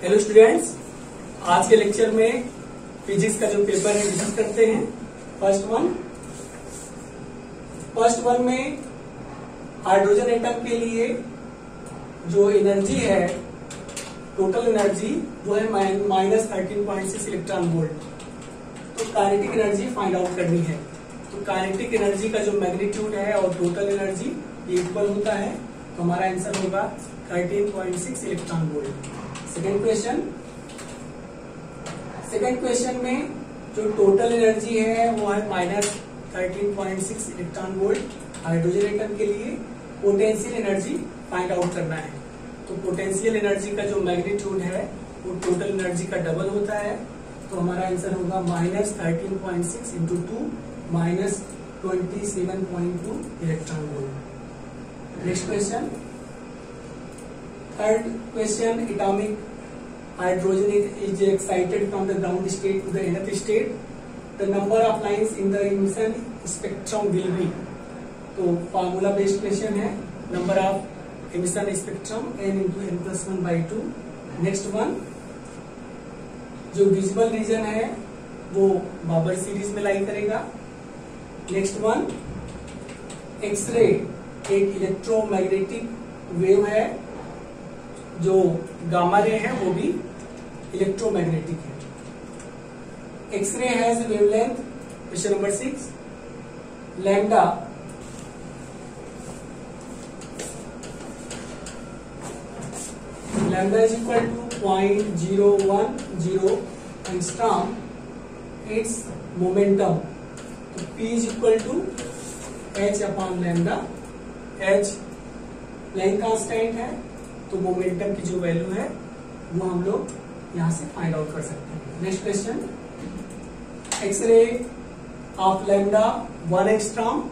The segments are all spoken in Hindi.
हेलो स्टूडेंट्स, आज के लेक्चर में फिजिक्स का जो पेपर है डिस्कस करते हैं। फर्स्ट वन में हाइड्रोजन एटम के लिए जो एनर्जी है, टोटल एनर्जी वो है -13.6 इलेक्ट्रॉन वोल्ट। तो काइनेटिक एनर्जी फाइंड आउट करनी है। तो काइनेटिक एनर्जी का जो मैग्नीट्यूड है और टोटल एनर्जी ये इक्वल होता है, तो हमारा आंसर होगा 13.6 इलेक्ट्रॉन वोल्ट। सेकेंड क्वेश्चन में जो टोटल एनर्जी है वो है -13.6 इलेक्ट्रॉन वोल्ट। हाइड्रोजन एटम के लिए पोटेंशियल एनर्जी फाइंड आउट करना है। तो पोटेंशियल एनर्जी का जो मैग्नीट्यूड है वो टोटल एनर्जी का डबल होता है। तो हमारा आंसर होगा -13.6 into 2 -27.2 electron volt. Next question, third question, atomic hydrogen is excited from the ground state to the nth state. The number of lines in the emission spectrum will be. तो फार्मूला बेस्ड क्वेश्चन है। Number of emission spectrum n into n+1/2। Next one, जो विजिबल रीजन है वो बाबर सीरीज में लाई करेगा। नेक्स्ट वन, एक्सरे एक इलेक्ट्रोमैग्नेटिक वेव है, जो गामा रे है वो भी इलेक्ट्रोमैग्नेटिक है। X ray has wavelength, question number 6, lambda is equal to 0.010 angstrom. It's momentum, तो P इज इक्वल टू h/लैम्डा। h प्लैंक कांस्टेंट है, तो मोमेंटम की जो वैल्यू है वो हम लोग यहां से फाइंड आउट कर सकते हैं। Next question, x ray of lambda 1 angstrom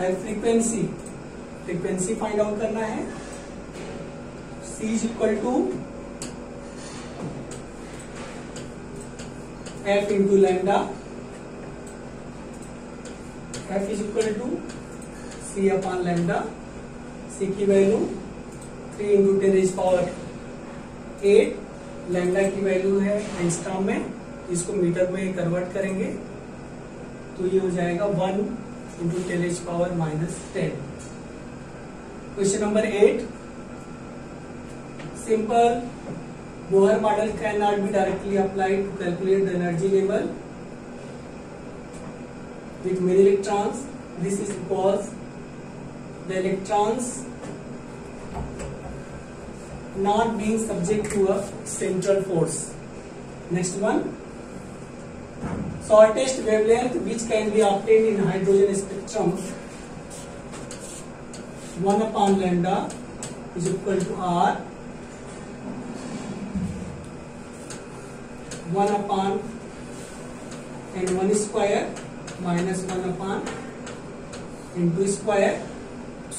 and frequency find out करना है। C is equal to f into lambda. f is equal to c/लैम्डा। C की वैल्यू 3 इंटू 10⁸ लैम्डा की वैल्यू है एंगस्ट्रॉम में, इसको मीटर में कन्वर्ट करेंगे तो ये हो जाएगा 1 into 10⁻⁻10। Question number 8, simple Bohr model can not be directly applied to calculate the energy level with many electrons. This is because the electrons not being subject to a central force. Next one, shortest wavelength which can be obtained in hydrogen spectrum 1/λ is equal to R 1/n1² minus 1/n2²।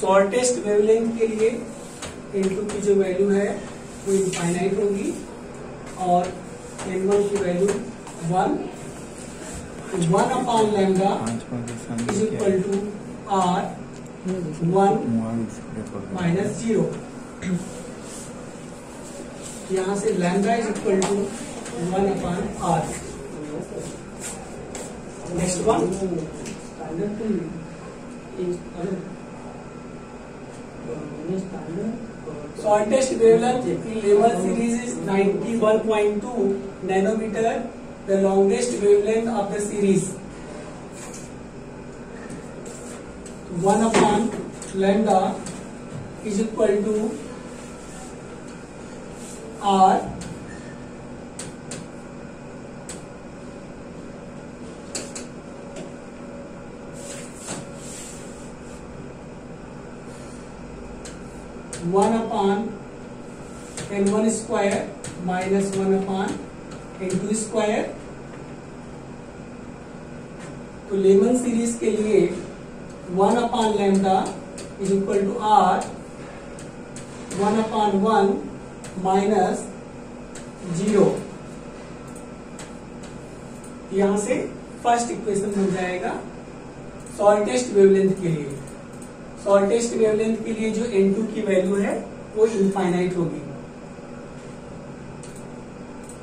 Shortest wavelength के लिए n2 की जो वैल्यू है वो इनफाइनाइट होगी और n1 की value 1। 1/λ is equal to R 1 - 0। यहां से lambda is equal to 1/R। Next one, shortest wavelength in Lehman series is 91.2 nanometer. The longest wavelength of the series 1/λ is equal to R 1/n1² minus 1/n2²। तो लेमन सीरीज के लिए 1/λ is equal to R 1/1 minus 0। यहां से फर्स्ट इक्वेशन बन जाएगा शॉर्टेस्ट वेवलेंथ के लिए। शॉर्टेस्ट वेवलेंथ के लिए जो n2 की वैल्यू है वो इनफाइनाइट होगी।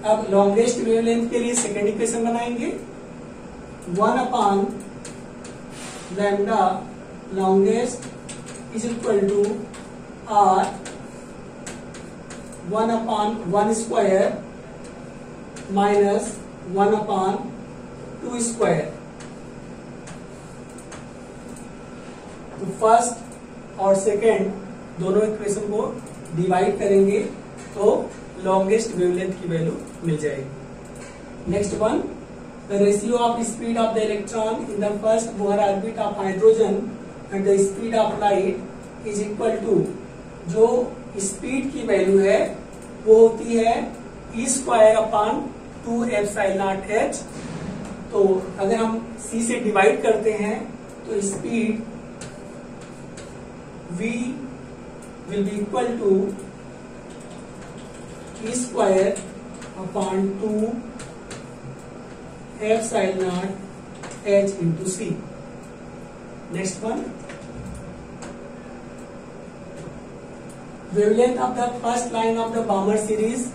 अब लॉन्गेस्ट वेवलेंथ के लिए सेकेंड इक्वेशन बनाएंगे, 1 upon lambda longest is equal to R 1 upon 1 square minus 1 upon 2 square. तो फर्स्ट और सेकेंड दोनों इक्वेशन को डिवाइड करेंगे तो लॉन्गेस्ट वेवलेंथ की वैल्यू मिल जाएगी। Next one, the ratio of speed of the electron in the first Bohr orbit of hydrogen and the speed of light is equal to, जो स्पीड की वैल्यू है वो होती है e square upon 2 epsilon not H. तो अगर हम सी से डिवाइड करते हैं तो speed v will be equal to e square upon 2 epsilon naught h into c. Next one, wavelength of the first line of the Balmer series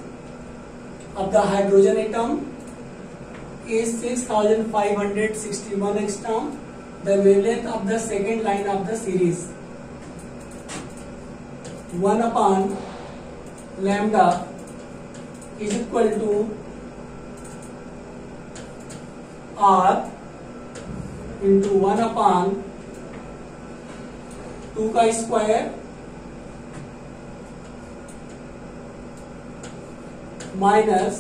of the hydrogen atom is 6561 angstrom. The wavelength of the second line of the series 1 upon lambda is equal to r into 1 upon 2 का स्क्वायर माइनस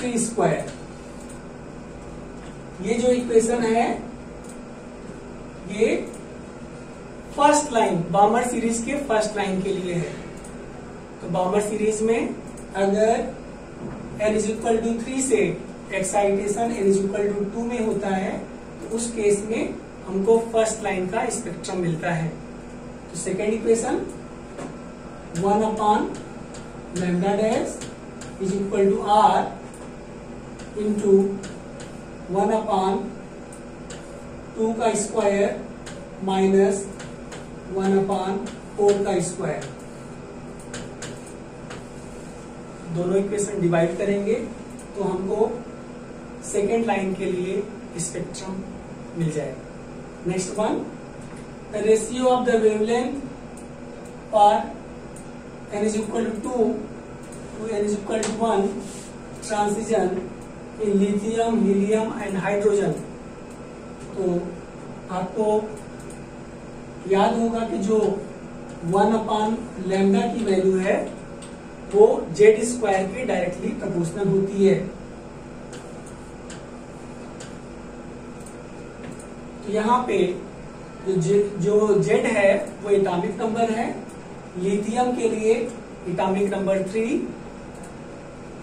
3 स्क्वायर। ये जो इक्वेशन है ये फर्स्ट लाइन बामर सीरीज के फर्स्ट लाइन के लिए है। तो बामर सीरीज में अगर n इज इक्वल टू 3 से excitation n is equal to 2 में होता है तो उस केस में हमको फर्स्ट लाइन का स्पेक्ट्रम मिलता है। तो second equation 1 upon lambda dash is equal to r into 1 upon 2 का स्क्वायर माइनस 1 अपॉन 4 का स्क्वायर। दोनों इक्वेशन डिवाइड करेंगे तो हमको सेकेंड लाइन के लिए स्पेक्ट्रम मिल जाएगा। Next one, the ratio of the wavelength for n is equal to 2 to n is equal to 1 transition in lithium, helium and hydrogen. तो आपको याद होगा कि जो 1 अपॉन लैम्डा की वैल्यू है वो जेड स्क्वायर के डायरेक्टली प्रोपोर्शनल होती है। तो यहाँ पे जो जेड है वो एटॉमिक नंबर है। लिथियम के लिए एटॉमिक नंबर 3,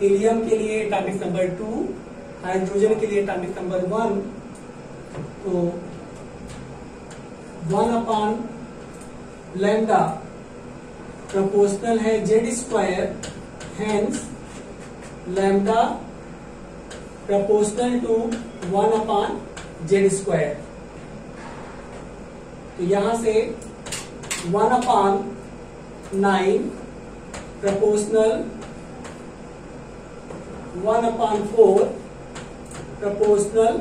हीलियम के लिए एटॉमिक नंबर 2, हाइड्रोजन के लिए एटॉमिक नंबर 1। तो 1 अपॉन लैम्डा प्रोपोर्शनल है Z square, hence lambda proportional to 1 upon Z square. तो यहां से 1 अपॉन 9 प्रोपोर्शनल 1 अपॉन 4 प्रोपोर्शनल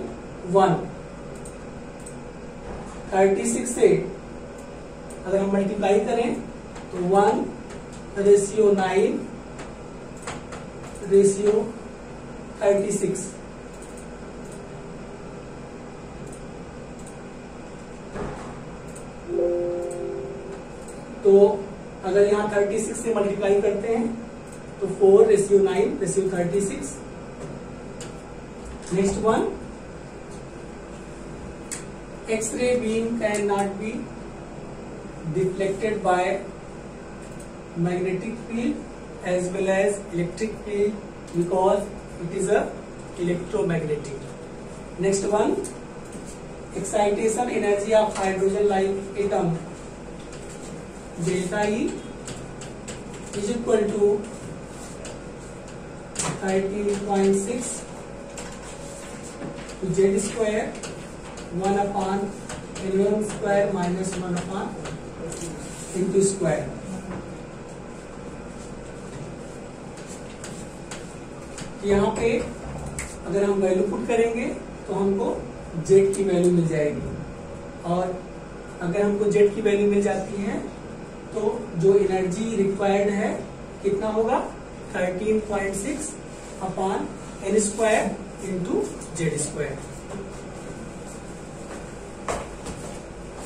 1। 36 से अगर हम मल्टीप्लाई करें तो 1 रेशियो 9 रेशियो 36। तो अगर यहाँ 36 से मल्टीप्लाई करते हैं तो 4 ratio 9 ratio 36। Next one, X-ray beam cannot be deflected by magnetic field as well as electric field because it is a electromagnetic. Next one, excitation energy of hydrogen like atom delta E is equal to 13.6 to Z square 1 upon L1 square minus 1 upon L2 square। यहाँ पे अगर हम वैल्यू पुट करेंगे तो हमको जेड की वैल्यू मिल जाएगी, और अगर हमको जेड की वैल्यू मिल जाती है तो जो एनर्जी रिक्वायर्ड है कितना होगा 13.6 upon N square into Z square.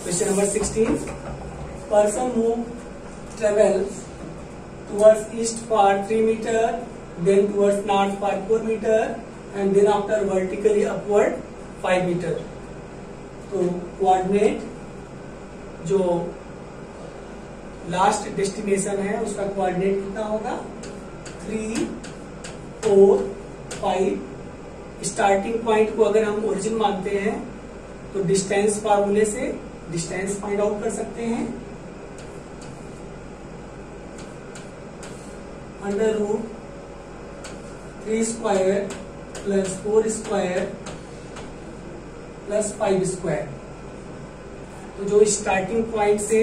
Question number 16, person move travel towards east for 3 meter, then towards north for 4 meter, and then after vertically upward 5 meter. तो कोऑर्डिनेट जो लास्ट डेस्टिनेशन है उसका कोऑर्डिनेट कितना होगा 3, 4, 5। स्टार्टिंग पॉइंट को अगर हम ओरिजिन मानते हैं तो डिस्टेंस फार्मूले से डिस्टेंस फाइंड आउट कर सकते हैं। Under root 3 square plus 4 square plus 5 square. तो जो स्टार्टिंग पॉइंट से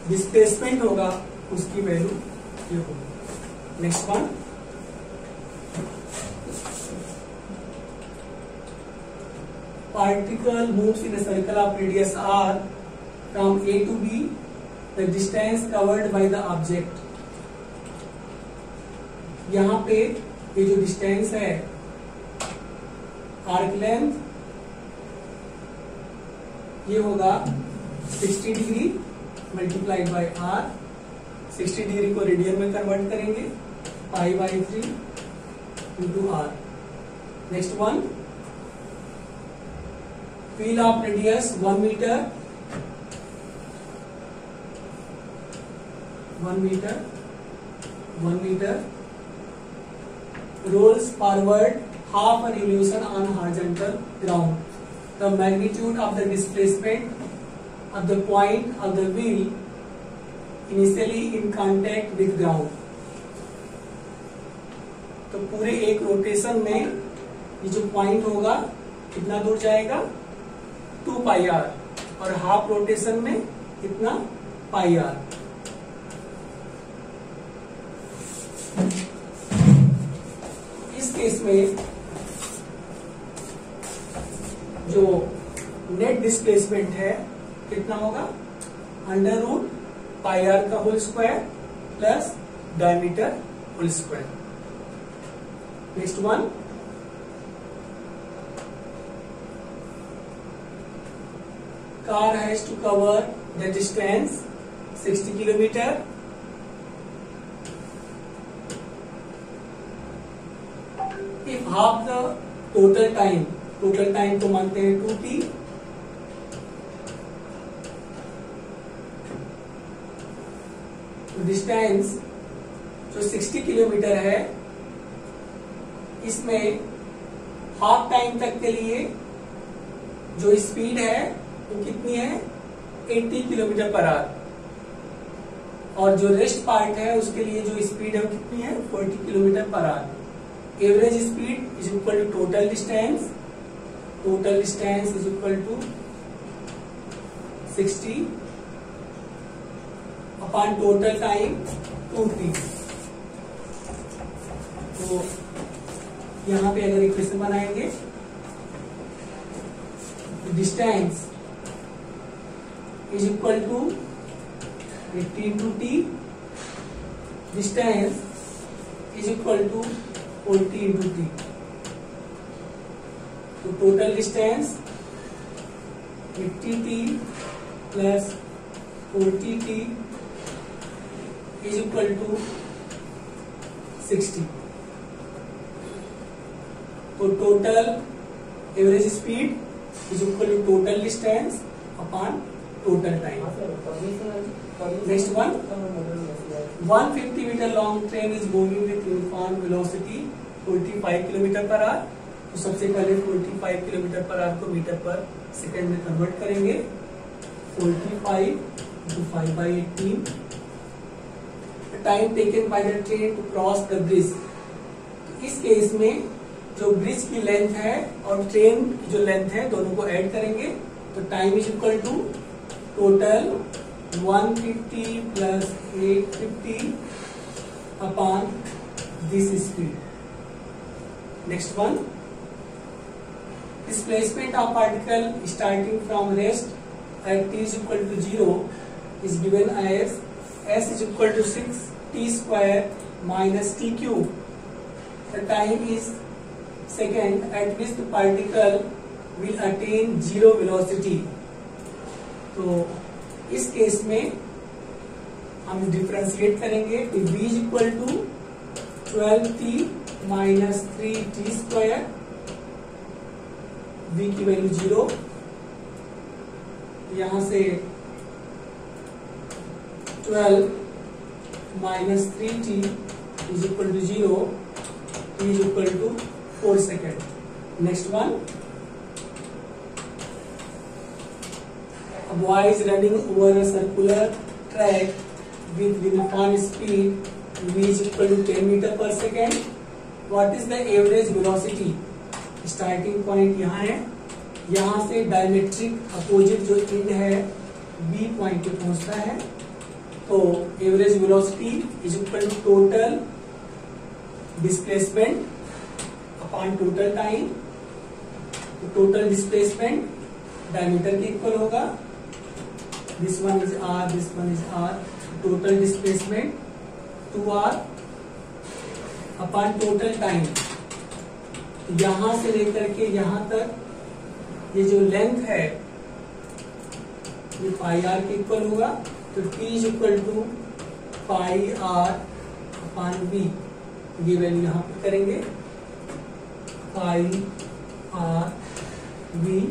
डिस्प्लेसमेंट होगा उसकी वैल्यू ये होगी। Next one, particle moves in a circle of radius r from A to B, the distance covered by the object। यहाँ पे ये जो डिस्टेंस है आर्क लेंथ ये होगा 60 degree multiplied by r. 60 degree को रेडियन में कन्वर्ट करेंगे π/3 into r. Next one, wheel of radius 1 metre, 1 metre rolls forward half a revolution on horizontal ground. The magnitude of the displacement of the point of the wheel initially in contact with ground। तो पूरे एक रोटेशन में ये जो पॉइंट होगा कितना दूर जाएगा 2πr, और हाफ रोटेशन में कितना πr। इस केस में जो नेट डिस्प्लेसमेंट है कितना होगा अंडर रूट πr का whole square plus diameter whole square. Next one, car has to cover the distance 60 kilometre. If half the total time तो मानते हैं 2t, डिस्टेंस जो 60 किलोमीटर है इसमें हाफ टाइम तक के लिए जो स्पीड है वो कितनी है 80 किलोमीटर पर आवर, और जो रेस्ट पार्ट है उसके लिए जो स्पीड है वो कितनी है 40 kilometre per hour. Average speed is equal to total distance is equal to 60 upon total time 2t। तो यहां पे अगर इक्वेशन बनाएंगे distance is equal to 80 into t, distance is equal to 40 into t। तो total distance 80t plus 40t is equal to 60। तो total average speed is equal to total distance upon total time. Next one, 150 metre long train is moving with uniform velocity 45 kilometre per our. तो सबसे पहले 45 किलोमीटर पर आवर को मीटर पर सेकंड में कन्वर्ट करेंगे। 45 into 5/18 time taken by the train to cross the bridge. इस केस में जो ब्रिज की लेंथ है और ट्रेन की जो लेंथ है दोनों को ऐड करेंगे तो time is equal to total 150 plus 850 upon this speed. Next one, displacement of particle starting from rest at t is equal to 0 is given as s is equal to 6 t square minus t cube. The time is second at which the particle will attain zero velocity. तो इस केस में हम डिफरेंशिएट करेंगे कि v is equal to 12t minus 3t square, v की वैल्यू 0, यहां से 12 minus 3t is equal to 0, t is equal to 4 second. Next one, y is running over a circular track with uniform speed, v is equal to 10 meter per second. What is the average velocity? Starting point यहाँ है, यहाँ से डायमेट्रिक अपोजिट जो एंड है b पॉइंट पे पहुंचता है. तो average velocity is equal to total displacement upon total time. Total displacement diameter के इक्वल होगा. This one is r, this one is r. Total displacement 2r upon total time. यहां से लेकर के यहां तक ये जो लेंथ है ये पाई आर के इक्वल होगा. तो t is equal to pi R upon v. ये वैल्यू यहां पे करेंगे पाई आर v.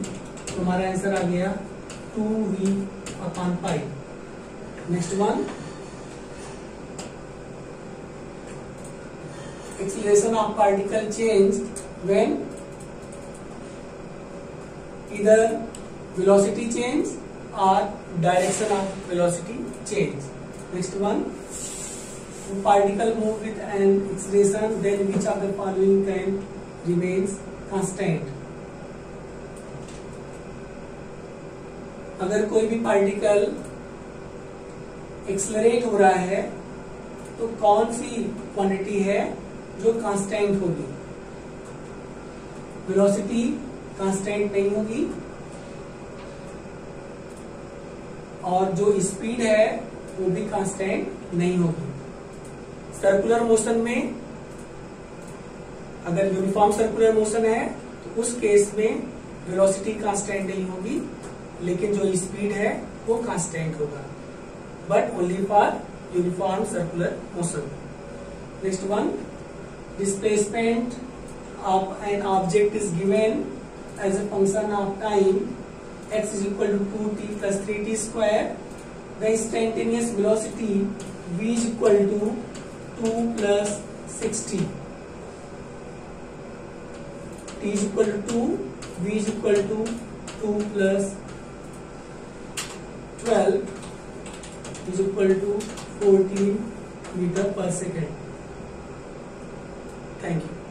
तो हमारा आंसर आ गया 2v upon pi. Next one, acceleration of particle change when either velocity change or direction of velocity change. Next one, particle move with an acceleration, then which of the following can remains constant? अगर कोई भी पार्टिकल एक्सलरेट हो रहा है तो कौन सी क्वांटिटी है जो कांस्टेंट होगी? वेलोसिटी कांस्टेंट नहीं होगी और जो स्पीड है वो भी कांस्टेंट नहीं होगी. सर्कुलर मोशन में अगर यूनिफॉर्म सर्कुलर मोशन है तो उस केस में वेलोसिटी कांस्टेंट नहीं होगी, लेकिन जो स्पीड है वो कांस्टेंट होगा, but only for uniform circular motion. Next one, displacement of an object is given as a function of time x is equal to 2t plus 3t square. The instantaneous velocity v is equal to 2 plus 6t. t is equal to 2, v is equal to 2 plus 12 is equal to 14 meter per second. Thank you.